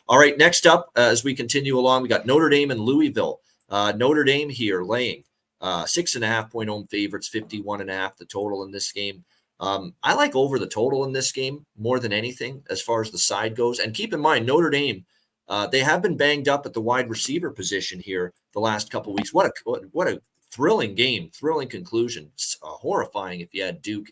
All right, next up, as we continue along, we got Notre Dame and Louisville. Notre Dame here laying 6.5-point home favorites, 51.5 the total in this game. I like over the total in this game more than anything as far as the side goes. And keep in mind, Notre Dame, they have been banged up at the wide receiver position here the last couple of weeks. What a thrilling game, thrilling conclusion. Horrifying if you had Duke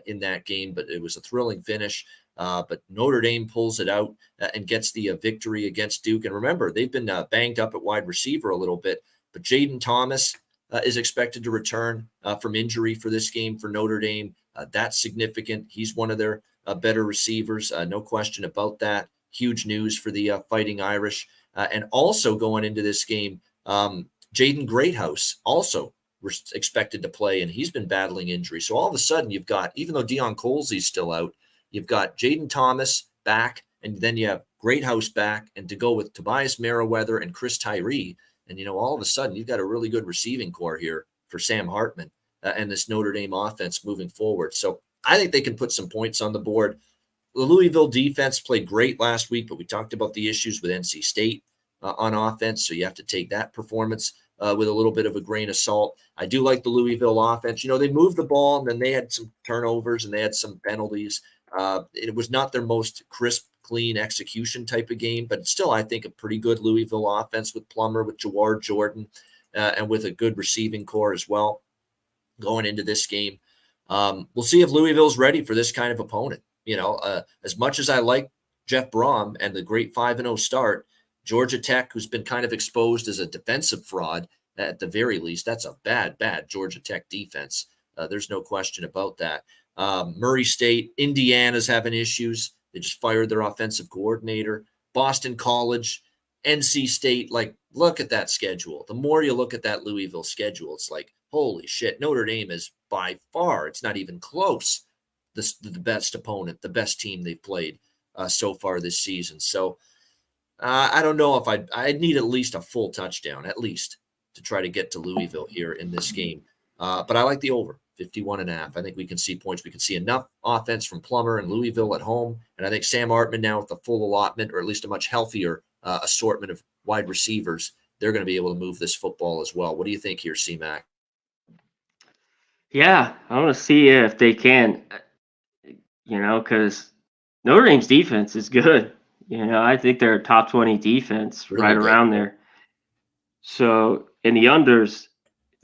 in that game, but it was a thrilling finish. But Notre Dame pulls it out and gets the victory against Duke. And remember, they've been banged up at wide receiver a little bit, but Jaden Thomas is expected to return from injury for this game for Notre Dame. That's significant. He's one of their better receivers. No question about that. Huge news for the Fighting Irish. And also going into this game, Jaden Greathouse also expected to play, and he's been battling injury. So all of a sudden you've got, even though Deion Colsey's still out, you've got Jaden Thomas back, and then you have Greathouse back, and to go with Tobias Merriweather and Chris Tyree. And, all of a sudden you've got a really good receiving core here for Sam Hartman and this Notre Dame offense moving forward. So I think they can put some points on the board. The Louisville defense played great last week, but we talked about the issues with NC State on offense. So you have to take that performance with a little bit of a grain of salt. I do like the Louisville offense. They moved the ball, and then they had some turnovers and they had some penalties. It was not their most crisp, clean execution type of game, but still, I think, a pretty good Louisville offense with Plummer, with Jawar Jordan, and with a good receiving core as well going into this game. We'll see if Louisville's ready for this kind of opponent. As much as I like Jeff Brom and the great 5-0 start, Georgia Tech, who's been kind of exposed as a defensive fraud at the very least, that's a bad Georgia Tech defense. There's no question about that. Murray State, Indiana's having issues. They just fired their offensive coordinator. Boston College, NC State, look at that schedule. The more you look at that Louisville schedule, it's like, holy shit, Notre Dame is by far, it's not even close, the best opponent, the best team they've played so far this season. So I don't know if I'd need at least a full touchdown, at least, to try to get to Louisville here in this game. But I like the over, 51.5. I think we can see points. We can see enough offense from Plummer and Louisville at home. And I think Sam Hartman now with a full allotment, or at least a much healthier assortment of wide receivers, they're going to be able to move this football as well. What do you think here, C-Mac? Yeah, I want to see if they can, because Notre Dame's defense is good. I think they're a top 20 defense really right good. Around there. So, in the unders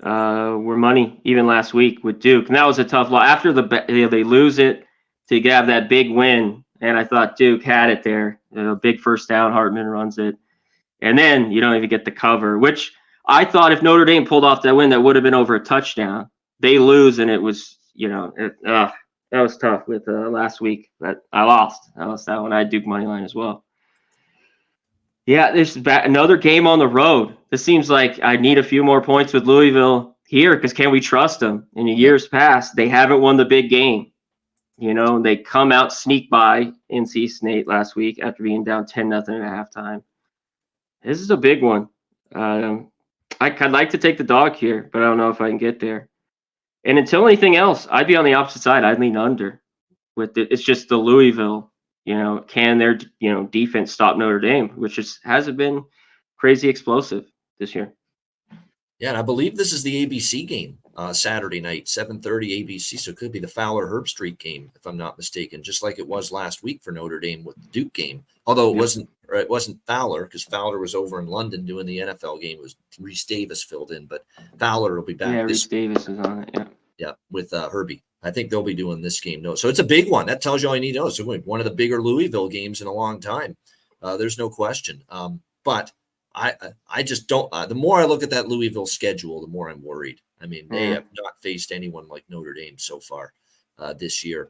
were money even last week with Duke. And that was a tough loss. After they lose it to have that big win, and I thought Duke had it there. Big first down, Hartman runs it. And then you don't even get the cover, which I thought if Notre Dame pulled off that win, that would have been over a touchdown. They lose, and it was, that was tough with last week. But I lost that one. I had Duke money line as well. Yeah, there's another game on the road. This seems like I need a few more points with Louisville here because can we trust them? In the years past, they haven't won the big game. They come out, sneak by NC State last week after being down 10-0 at halftime. This is a big one. I'd like to take the dog here, but I don't know if I can get there. And until anything else, I'd be on the opposite side. I'd lean under. It's just the Louisville. Can their defense stop Notre Dame, which hasn't been crazy explosive this year. Yeah, and I believe this is the ABC game Saturday night, 7:30 ABC. So it could be the Fowler-Herb Street game, if I'm not mistaken, just like it was last week for Notre Dame with the Duke game. Although it wasn't Fowler because Fowler was over in London doing the NFL game. It was Reese Davis filled in, but Fowler will be back. Yeah, Reese Davis is on it. Yeah. Yeah, with Herbie. I think they'll be doing this game. No, so it's a big one. That tells you all you need to know. It's one of the bigger Louisville games in a long time. There's no question. But I just don't. The more I look at that Louisville schedule, the more I'm worried. I mean, they have not faced anyone like Notre Dame so far this year.